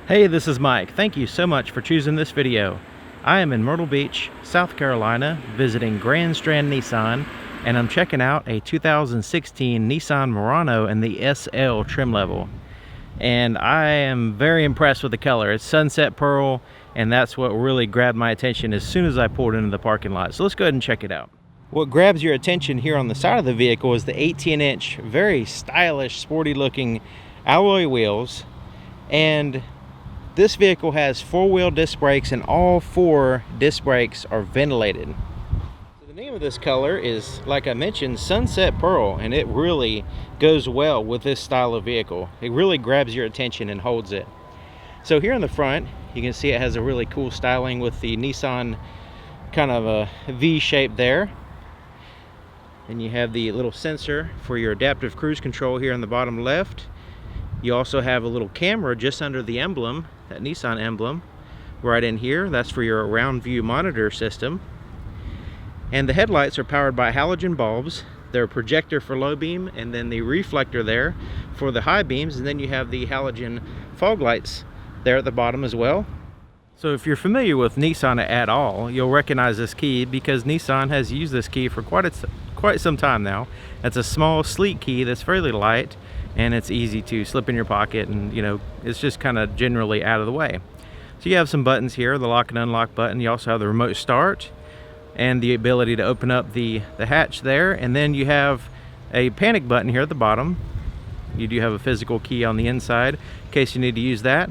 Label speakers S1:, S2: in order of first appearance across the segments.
S1: Hey, this is Mike. Thank you so much for choosing this video. I am in Myrtle Beach, South Carolina, visiting Grand Strand Nissan, and I'm checking out a 2016 Nissan Murano in the SL trim level. And I am very impressed with the color. It's sunset pearl, and that's what really grabbed my attention as soon as I pulled into the parking lot. So let's go ahead and check it out. What grabs your attention here on the side of the vehicle is the 18-inch, very stylish, sporty looking alloy wheels. And this vehicle has four-wheel disc brakes, and all four disc brakes are ventilated. So the name of this color is, like I mentioned, Sunset Pearl, and it really goes well with this style of vehicle. It really grabs your attention and holds it. So here in the front, you can see it has a really cool styling with the Nissan kind of a V shape there. And you have the little sensor for your adaptive cruise control here on the bottom left. You also have a little camera just under the emblem, that Nissan emblem, right in here. That's for your around view monitor system. And the headlights are powered by halogen bulbs. They're a projector for low beam, and then the reflector there for the high beams, and then you have the halogen fog lights there at the bottom as well. So if you're familiar with Nissan at all, you'll recognize this key because Nissan has used this key for quite some time now. It's a small, sleek key that's fairly light, and it's easy to slip in your pocket, and it's just kind of generally out of the way. So you have some buttons here, the lock and unlock button. You also have the remote start and the ability to open up the hatch there, and then you have a panic button here at the bottom. You do have a physical key on the inside in case you need to use that.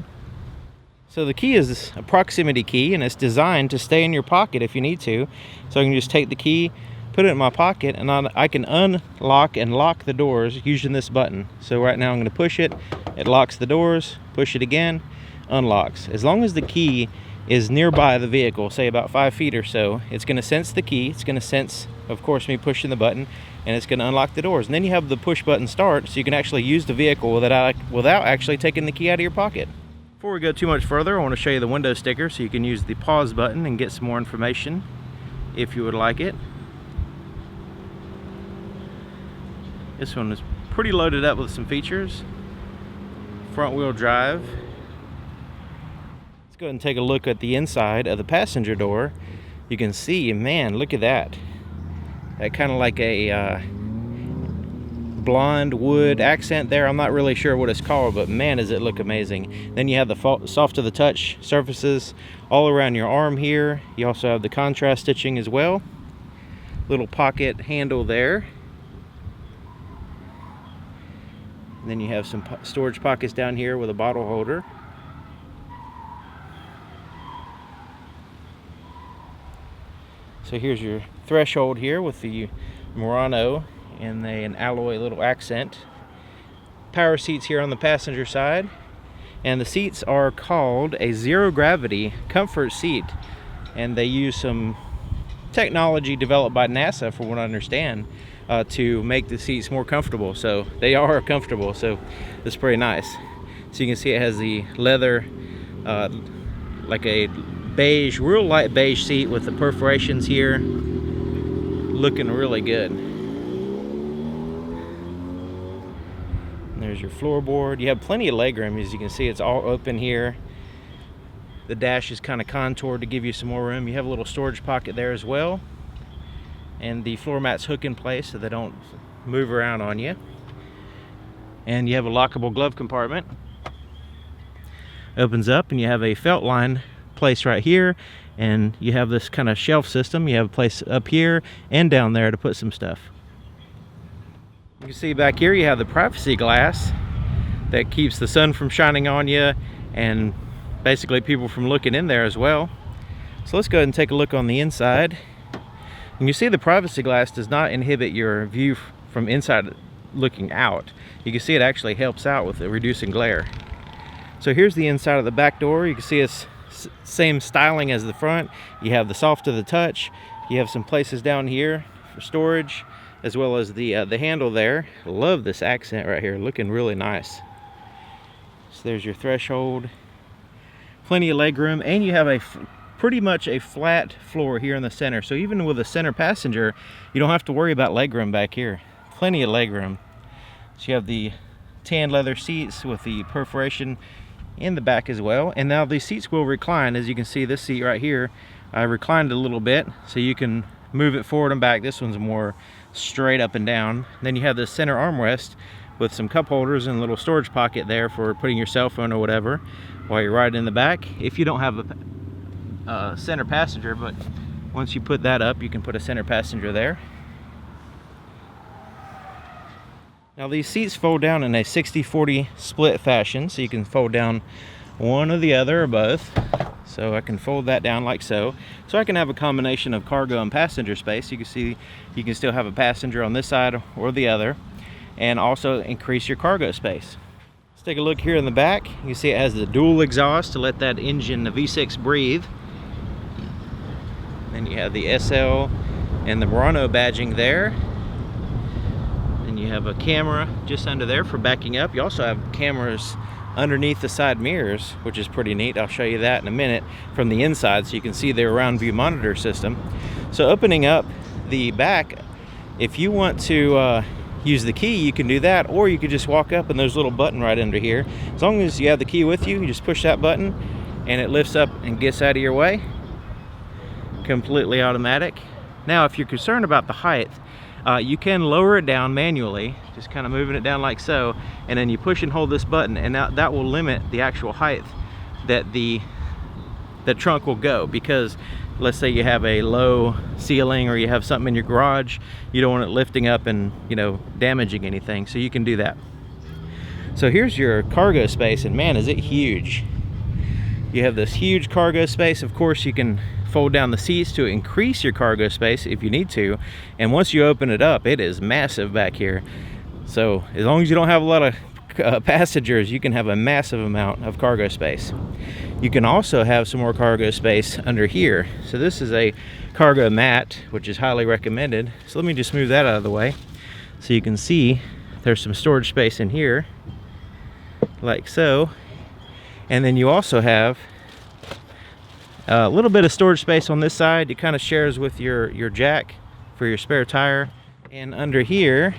S1: So the key is a proximity key, and it's designed to stay in your pocket if you need to. So I can just take the key, put it in my pocket, and I can unlock and lock the doors using this button. So right now I'm going to push it, it locks the doors, push it again, unlocks. As long as the key is nearby the vehicle, say about 5 feet or so, it's going to sense the key, it's going to sense, of course, me pushing the button, and it's going to unlock the doors. And then you have the push button start, so you can actually use the vehicle without actually taking the key out of your pocket. Before we go too much further, I want to show you the window sticker, so you can use the pause button and get some more information if you would like it. This one is pretty loaded up with some features. Front wheel drive. Let's go ahead and take a look at the inside of the passenger door. You can see, man, look at that. That kind of like a blonde wood accent there. I'm not really sure what it's called, but man, does it look amazing. Then you have the soft to the touch surfaces all around your arm here. You also have the contrast stitching as well. Little pocket handle there. And then you have some storage pockets down here with a bottle holder. So here's your threshold here with the Murano and an alloy little accent. Power seats here on the passenger side. And the seats are called a zero gravity comfort seat. And they use some technology developed by NASA, for what I understand, to make the seats more comfortable. So they are comfortable, so it's pretty nice. So you can see it has the leather, like a beige, real light beige seat with the perforations here, looking really good. And there's your floorboard. You have plenty of legroom. As you can see, it's all open here. The dash is kind of contoured to give you some more room. You have a little storage pocket there as well. And the floor mats hook in place so they don't move around on you. And you have a lockable glove compartment. Opens up, and you have a felt line place right here, and you have this kind of shelf system. You have a place up here and down there to put some stuff. You can see back here you have the privacy glass that keeps the sun from shining on you, and basically people from looking in there as well. So let's go ahead and take a look on the inside. And you see the privacy glass does not inhibit your view from inside looking out. You can see it actually helps out with reducing glare. So here's the inside of the back door. You can see it's same styling as the front. You have the soft to the touch. You have some places down here for storage, as well as the handle there. Love this accent right here, looking really nice. So there's your threshold. Plenty of leg room, and you have pretty much a flat floor here in the center. So even with a center passenger, you don't have to worry about legroom back here. Plenty of legroom. So you have the tan leather seats with the perforation in the back as well. And now these seats will recline. As you can see, this seat right here, I reclined a little bit, so you can move it forward and back. This one's more straight up and down. Then you have the center armrest with some cup holders and a little storage pocket there for putting your cell phone or whatever while you're riding in the back. If you don't have a center passenger, but once you put that up, you can put a center passenger there. Now these seats fold down in a 60-40 split fashion, so you can fold down one or the other or both. So I can fold that down like so. So I can have a combination of cargo and passenger space. You can see you can still have a passenger on this side or the other, and also increase your cargo space. Let's take a look here in the back. You can see it has the dual exhaust to let that engine, the V6, breathe. Then you have the SL and the Murano badging there. Then you have a camera just under there for backing up. You also have cameras underneath the side mirrors, which is pretty neat. I'll show you that in a minute from the inside, so you can see their around view monitor system. So opening up the back, if you want to use the key, you can do that, or you could just walk up and there's a little button right under here. As long as you have the key with you, you just push that button and it lifts up and gets out of your way. Completely automatic. Now if you're concerned about the height, you can lower it down manually, just kind of moving it down like so, and then you push and hold this button, and that will limit the actual height that the trunk will go. Because let's say you have a low ceiling or you have something in your garage, you don't want it lifting up and, you know, damaging anything, so you can do that. So here's your cargo space, and man, is it huge. You have this huge cargo space. Of course, you can fold down the seats to increase your cargo space if you need to, and once you open it up, it is massive back here. So as long as you don't have a lot of passengers, you can have a massive amount of cargo space. You can also have some more cargo space under here. So this is a cargo mat, which is highly recommended. So let me just move that out of the way so you can see there's some storage space in here like so. And then you also have a little bit of storage space on this side. It kind of shares with your jack for your spare tire, and under here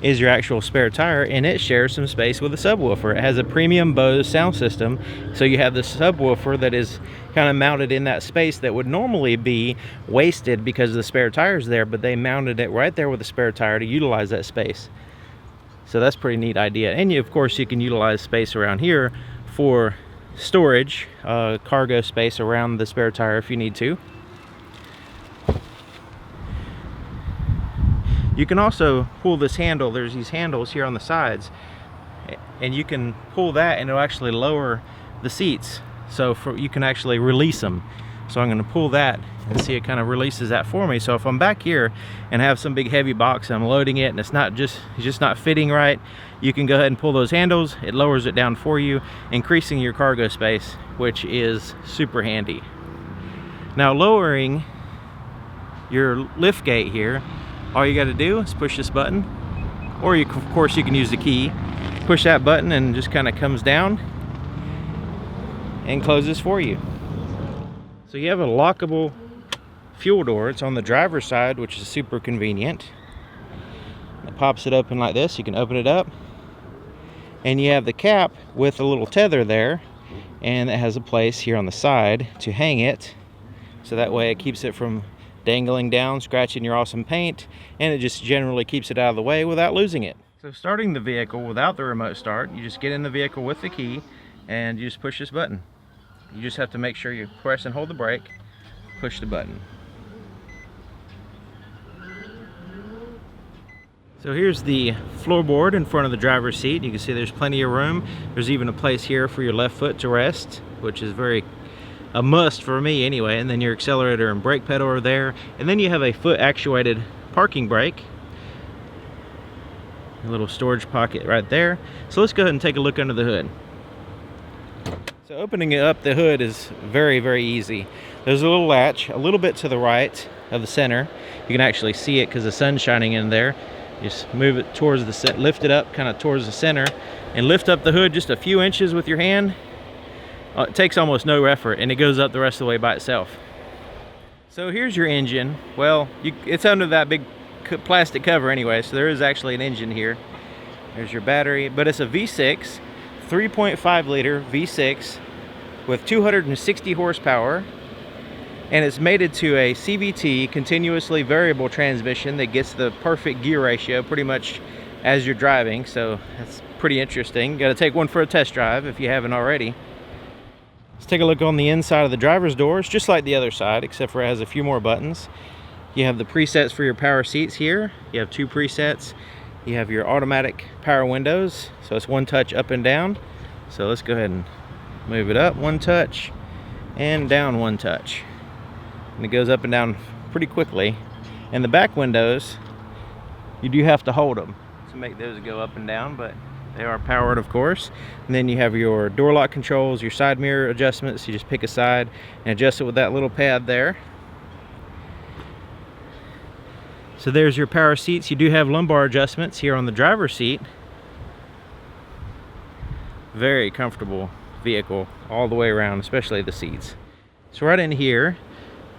S1: is your actual spare tire, and it shares some space with a subwoofer. It has a premium Bose sound system, so you have the subwoofer that is kind of mounted in that space that would normally be wasted because the spare tire's there, but they mounted it right there with the spare tire to utilize that space. So that's a pretty neat idea. And of course you can utilize space around here for storage, cargo space around the spare tire if you need to. You can also pull this handle. There's these handles here on the sides, and you can pull that and it'll actually lower the seats, so you can actually release them. So I'm going to pull that and see, it kind of releases that for me. So if I'm back here and have some big heavy box and I'm loading it and it's just not fitting right, you can go ahead and pull those handles. It lowers it down for you, increasing your cargo space, which is super handy. Now lowering your lift gate here, all you got to do is push this button, or of course you can use the key. Push that button and it just kind of comes down and closes for you. So you have a lockable fuel door. It's on the driver's side, which is super convenient. It pops it open like this. You can open it up, and you have the cap with a little tether there, and it has a place here on the side to hang it, so that way it keeps it from dangling down, scratching your awesome paint, and it just generally keeps it out of the way without losing it. So starting the vehicle without the remote start, you just get in the vehicle with the key and you just push this button. You just have to make sure you press and hold the brake, push the button. So here's the floorboard in front of the driver's seat. You can see there's plenty of room. There's even a place here for your left foot to rest, which is a must for me anyway. And then your accelerator and brake pedal are there. And then you have a foot actuated parking brake. A little storage pocket right there. So let's go ahead and take a look under the hood. So opening up the hood is very, very easy. There's a little latch a little bit to the right of the center. You can actually see it because the sun's shining in there. Just move it towards the center, lift it up kind of towards the center, and lift up the hood just a few inches with your hand. It takes almost no effort, and it goes up the rest of the way by itself. So here's your engine. Well, it's under that big plastic cover anyway, so there is actually an engine here. There's your battery, but it's a V6 3.5 liter V6 with 260 horsepower, and it's mated to a CVT, continuously variable transmission, that gets the perfect gear ratio pretty much as you're driving. So that's pretty interesting. Got to take one for a test drive if you haven't already. Let's take a look on the inside of the driver's door. It's just like the other side, except for it has a few more buttons. You have the presets for your power seats here. You have 2 presets. You have your automatic power windows, so it's one touch up and down. So let's go ahead and move it up one touch and down one touch, and it goes up and down pretty quickly. And the back windows, you do have to hold them to make those go up and down, but they are powered, of course. And then you have your door lock controls, your side mirror adjustments. You just pick a side and adjust it with that little pad there. So there's your power seats. You do have lumbar adjustments here on the driver's seat. Very comfortable vehicle all the way around, especially the seats. So right in here,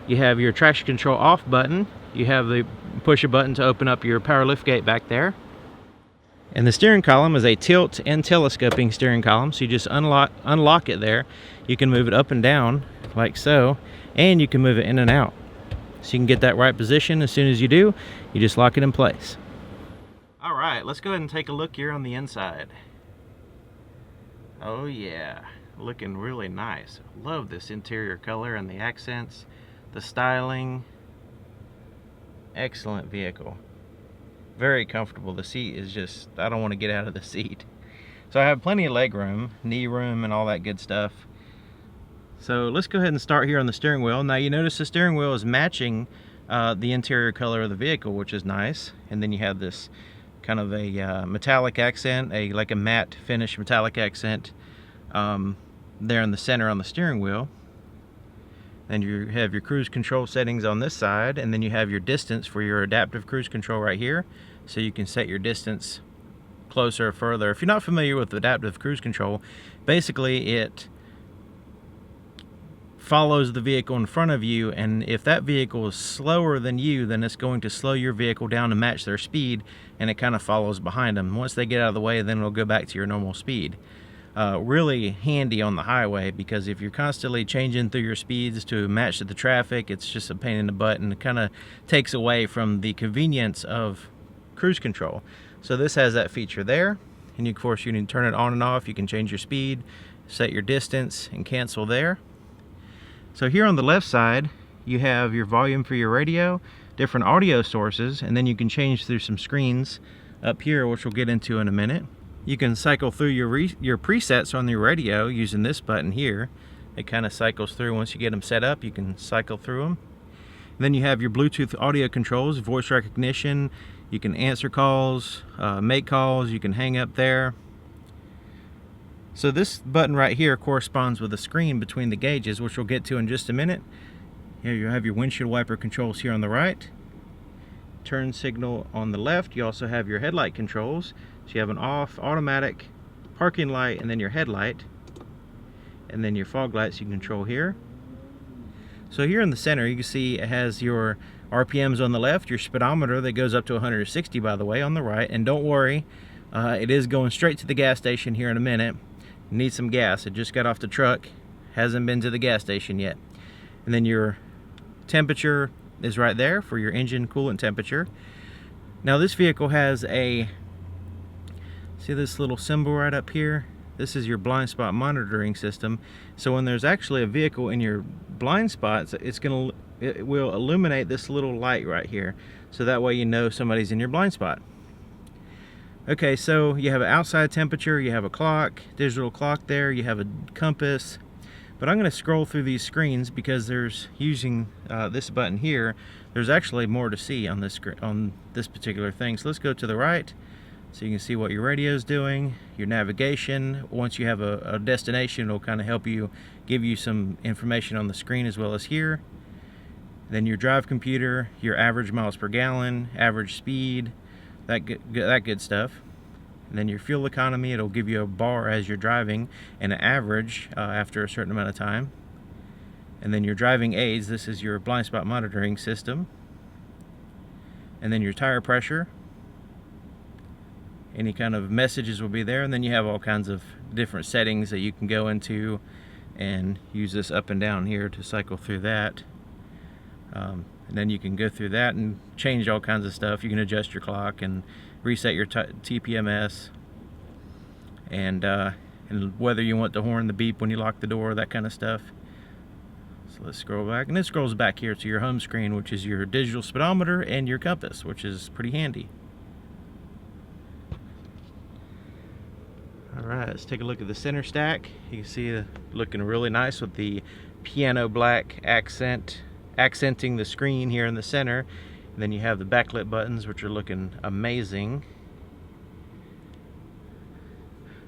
S1: you have your traction control off button. You have the push a button to open up your power lift gate back there. And the steering column is a tilt and telescoping steering column. So you just unlock it there. You can move it up and down like so, and you can move it in and out. So you can get that right position. As soon as you do, you just lock it in place. All right, let's go ahead and take a look here on the inside. Oh yeah, looking really nice. Love this interior color and the accents, the styling. Excellent vehicle. Very comfortable. The seat is just, I don't want to get out of the seat. So I have plenty of leg room, knee room, and all that good stuff. So let's go ahead and start here on the steering wheel. Now you notice the steering wheel is matching the interior color of the vehicle, which is nice. And then you have this kind of a metallic accent, like a matte finish metallic accent there in the center on the steering wheel. Then you have your cruise control settings on this side, and then you have your distance for your adaptive cruise control right here, so you can set your distance closer or further. If you're not familiar with adaptive cruise control, basically it follows the vehicle in front of you, and if that vehicle is slower than you, then it's going to slow your vehicle down to match their speed, and it kind of follows behind them. Once they get out of the way, then it'll go back to your normal speed. Really handy on the highway, because if you're constantly changing through your speeds to match the traffic, it's just a pain in the butt, and it kind of takes away from the convenience of cruise control. So this has that feature there, and of course you can turn it on and off. You can change your speed, set your distance, and cancel there. So here on the left side, you have your volume for your radio, different audio sources, and then you can change through some screens up here, which we'll get into in a minute. You can cycle through your presets on your radio using this button here. It kind of cycles through. Once you get them set up, you can cycle through them. And then you have your Bluetooth audio controls, voice recognition. You can answer calls, make calls. You can hang up there. So this button right here corresponds with the screen between the gauges, which we'll get to in just a minute. Here you have your windshield wiper controls here on the right. Turn signal on the left. You also have your headlight controls. So you have an off, automatic, parking light, and then your headlight. And then your fog lights you can control here. So here in the center, you can see it has your RPMs on the left, your speedometer that goes up to 160, by the way, on the right. And don't worry, it is going straight to the gas station here in a minute. Need some gas. It just got off the truck, hasn't been to the gas station yet. And then your temperature is right there for your engine coolant temperature. Now this vehicle has a, see this little symbol right up here? This is your blind spot monitoring system. So when there's actually a vehicle in your blind spots, it will illuminate this little light right here, so that way you know somebody's in your blind spot. Okay, so you have an outside temperature, you have a clock, digital clock there, you have a compass. But I'm going to scroll through these screens because there's, using this button here, there's actually more to see on this particular thing. So let's go to the right, so you can see what your radio is doing, your navigation. Once you have a destination, it'll kind of help you, give you some information on the screen as well as here. Then your drive computer, your average miles per gallon, average speed, that good stuff. And then your fuel economy, it'll give you a bar as you're driving and an average after a certain amount of time. And then your driving aids, this is your blind spot monitoring system. And then your tire pressure any kind of messages will be there, and then you have all kinds of different settings that you can go into and use this up and down here to cycle through that. And then you can go through that and change all kinds of stuff. You can adjust your clock and reset your TPMS, and whether you want the horn, the beep when you lock the door, that kind of stuff. So let's scroll back, and it scrolls back here to your home screen, which is your digital speedometer and your compass, which is pretty handy. Alright, let's take a look at the center stack. You can see looking really nice with the piano black accenting the screen here in the center. And then you have the backlit buttons, which are looking amazing.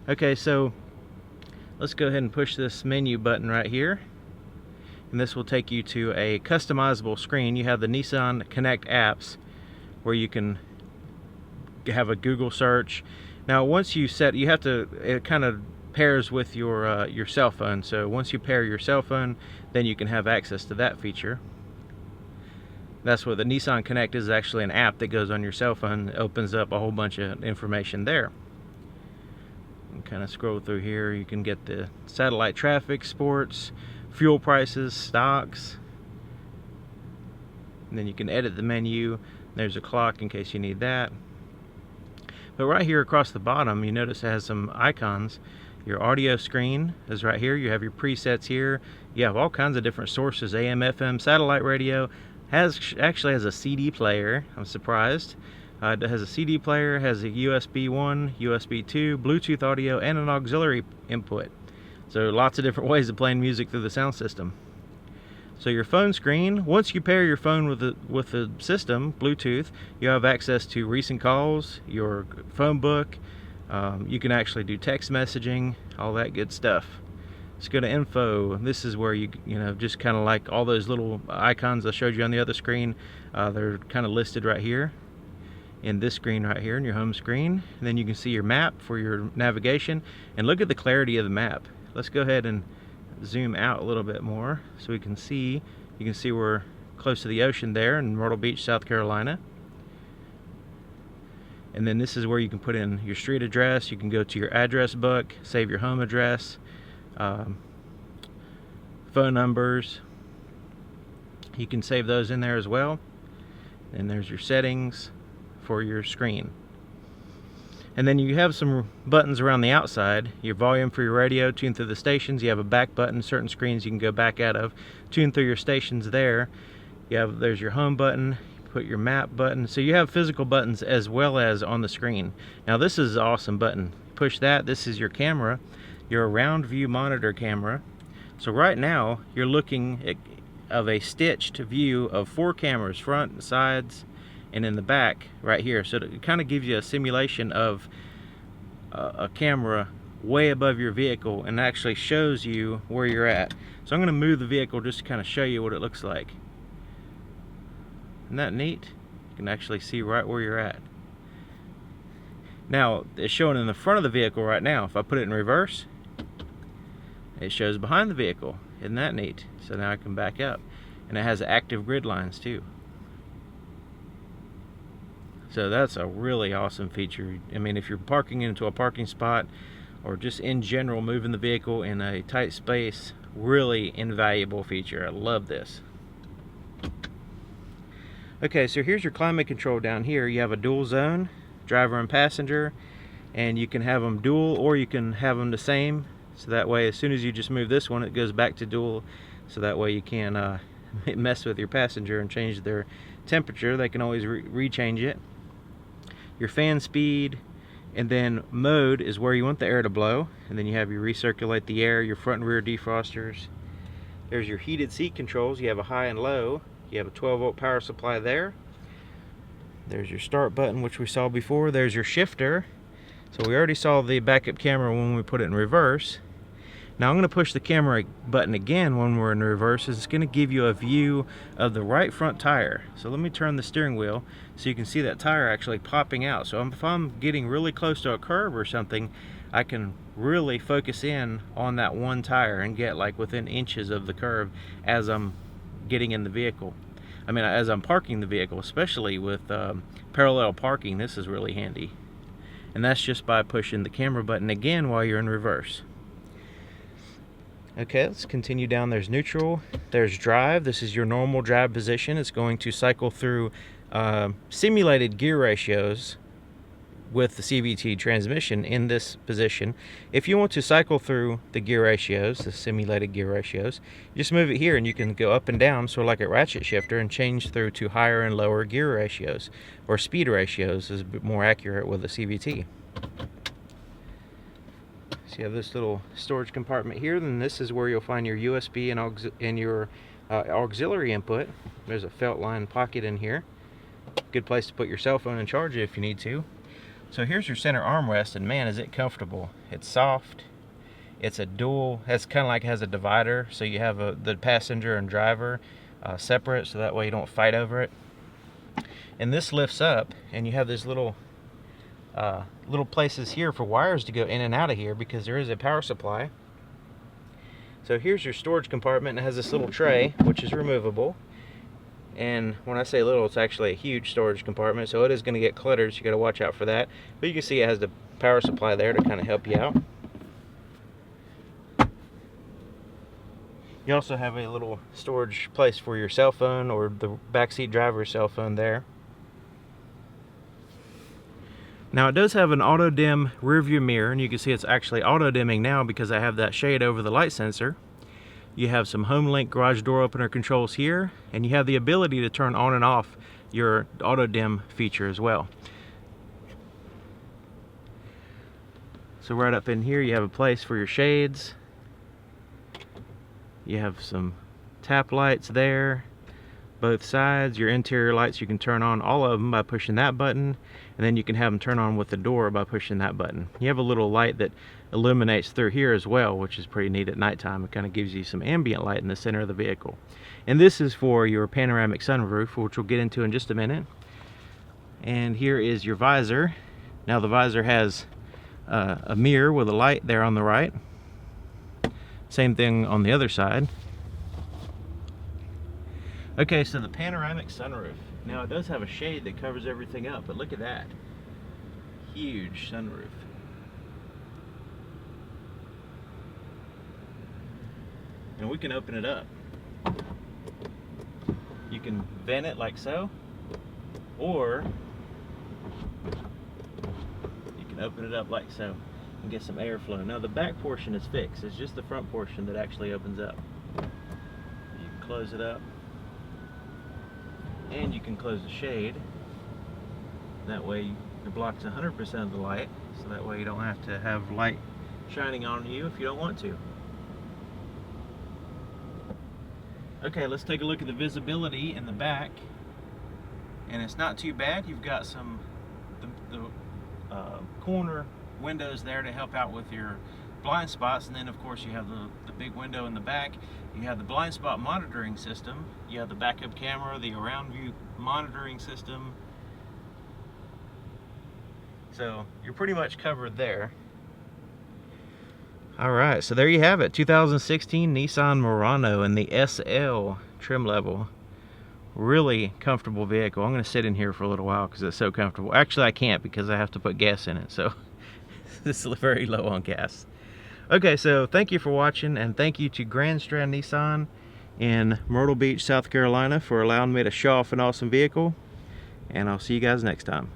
S1: Okay, so let's go ahead and push this menu button right here, and this will take you to a customizable screen. You have the Nissan Connect apps where you can have a Google search. Now once you set, you have to, it kind of pairs with your cell phone. So once you pair your cell phone, then you can have access to that feature. That's what the Nissan Connect is, actually an app that goes on your cell phone. It opens up a whole bunch of information there. And kind of scroll through here, you can get the satellite traffic, sports, fuel prices, stocks, and then you can edit the menu. There's a clock in case you need that. But right here across the bottom, you notice it has some icons. Your audio screen is right here. You have your presets here. You have all kinds of different sources: AM, FM, satellite radio. Actually has a CD player. I'm surprised. It has a CD player, has a USB 1, USB 2, Bluetooth audio, and an auxiliary input. So lots of different ways of playing music through the sound system. So your phone screen, once you pair your phone with the system, Bluetooth, you have access to recent calls, your phone book. You can actually do text messaging, all that good stuff. Let's go to info. This is where you know, just kind of like all those little icons I showed you on the other screen. They're kind of listed right here in this screen right here in your home screen. And then you can see your map for your navigation, and look at the clarity of the map. Let's go ahead and zoom out a little bit more so we can see. You can see we're close to the ocean there in Myrtle Beach, South Carolina. And then this is where you can put in your street address. You can go to your address book, save your home address, phone numbers. You can save those in there as well. And there's your settings for your screen. And then you have some buttons around the outside. Your volume for your radio, tune through the stations. You have a back button, certain screens you can go back out of, tune through your stations there. There's your home button, put your map button. So you have physical buttons as well as on the screen. Now this is an awesome button. Push that. This is your camera, your round view monitor camera. So right now you're looking at a stitched view of 4 cameras, front, sides, and in the back right here. So it kind of gives you a simulation of a camera way above your vehicle, and actually shows you where you're at. So I'm going to move the vehicle just to kind of show you what it looks like. Isn't that neat? You can actually see right where you're at. Now it's showing in the front of the vehicle right now. If I put it in reverse, it shows behind the vehicle. Isn't that neat? So now I can back up, and it has active grid lines too. So that's a really awesome feature. I mean, if you're parking into a parking spot, or just in general moving the vehicle in a tight space, really invaluable feature. I love this. Okay, so here's your climate control down here. You have a dual zone, driver and passenger, and you can have them dual or you can have them the same. So that way, as soon as you just move this one, it goes back to dual. So that way you can mess with your passenger and change their temperature. They can always rechange it. Your fan speed, and then mode is where you want the air to blow, and then you have your recirculate the air, your front and rear defrosters. There's your heated seat controls. You have a high and low. You have a 12-volt power supply there. There's your start button, which we saw before. There's your shifter. So we already saw the backup camera when we put it in reverse. Now I'm going to push the camera button again when we're in reverse. It's going to give you a view of the right front tire. So let me turn the steering wheel so you can see that tire actually popping out. So if I'm getting really close to a curb or something, I can really focus in on that one tire and get like within inches of the curb as I'm getting in the vehicle. I mean, as I'm parking the vehicle, especially with parallel parking, this is really handy. and that's just by pushing the camera button again while you're in reverse. Okay, let's continue down. There's neutral, there's drive. This is your normal drive position. It's going to cycle through simulated gear ratios with the CVT transmission in this position. If you want to cycle through the gear ratios, the simulated gear ratios, you just move it here and you can go up and down, sort of like a ratchet shifter, and change through to higher and lower gear ratios, or speed ratios is a bit more accurate with the CVT. So you have this little storage compartment here, then this is where you'll find your USB and your auxiliary input. There's a felt line pocket in here. Good place to put your cell phone and charge it if you need to. So here's your center armrest, and man, is it comfortable. It's soft. It's a dual, it's kind of like it has a divider, so you have the passenger and driver separate, so that way you don't fight over it. And this lifts up, and you have these little places here for wires to go in and out of here, because there is a power supply. So here's your storage compartment. It has this little tray, which is removable. And when I say little, it's actually a huge storage compartment, so it is going to get cluttered, so you got to watch out for that. But you can see it has the power supply there to kind of help you out. You also have a little storage place for your cell phone, or the backseat driver's cell phone there. Now it does have an auto dim rear view mirror, and you can see it's actually auto dimming now because I have that shade over the light sensor. You have some HomeLink garage door opener controls here, and you have the ability to turn on and off your auto dim feature as well. So right up in here you have a place for your shades. You have some tap lights there, both sides. Your interior lights, you can turn on all of them by pushing that button, and then you can have them turn on with the door by pushing that button. You have a little light that illuminates through here as well, which is pretty neat at nighttime. It kind of gives you some ambient light in the center of the vehicle. And this is for your panoramic sunroof, which we'll get into in just a minute. And here is your visor. Now the visor has a mirror with a light there on the right. Same thing on the other side. Okay, so the panoramic sunroof. Now it does have a shade that covers everything up, but look at that. Huge sunroof. And we can open it up. You can vent it like so, or you can open it up like so and get some airflow. Now the back portion is fixed. It's just the front portion that actually opens up. You can close it up, and you can close the shade. That way it blocks 100% of the light, so that way you don't have to have light shining on you if you don't want to. Okay, let's take a look at the visibility in the back, and it's not too bad. You've got some corner windows there to help out with your blind spots, and then of course you have the big window in the back. You have the blind spot monitoring system, you have the backup camera, the around view monitoring system, so you're pretty much covered there. Alright, so there you have it, 2016 Nissan Murano in the SL trim level. Really comfortable vehicle. I'm going to sit in here for a little while because it's so comfortable. Actually I can't, because I have to put gas in it, so this is very low on gas. Okay, so thank you for watching, and thank you to Grand Strand Nissan in Myrtle Beach, South Carolina, for allowing me to show off an awesome vehicle, and I'll see you guys next time.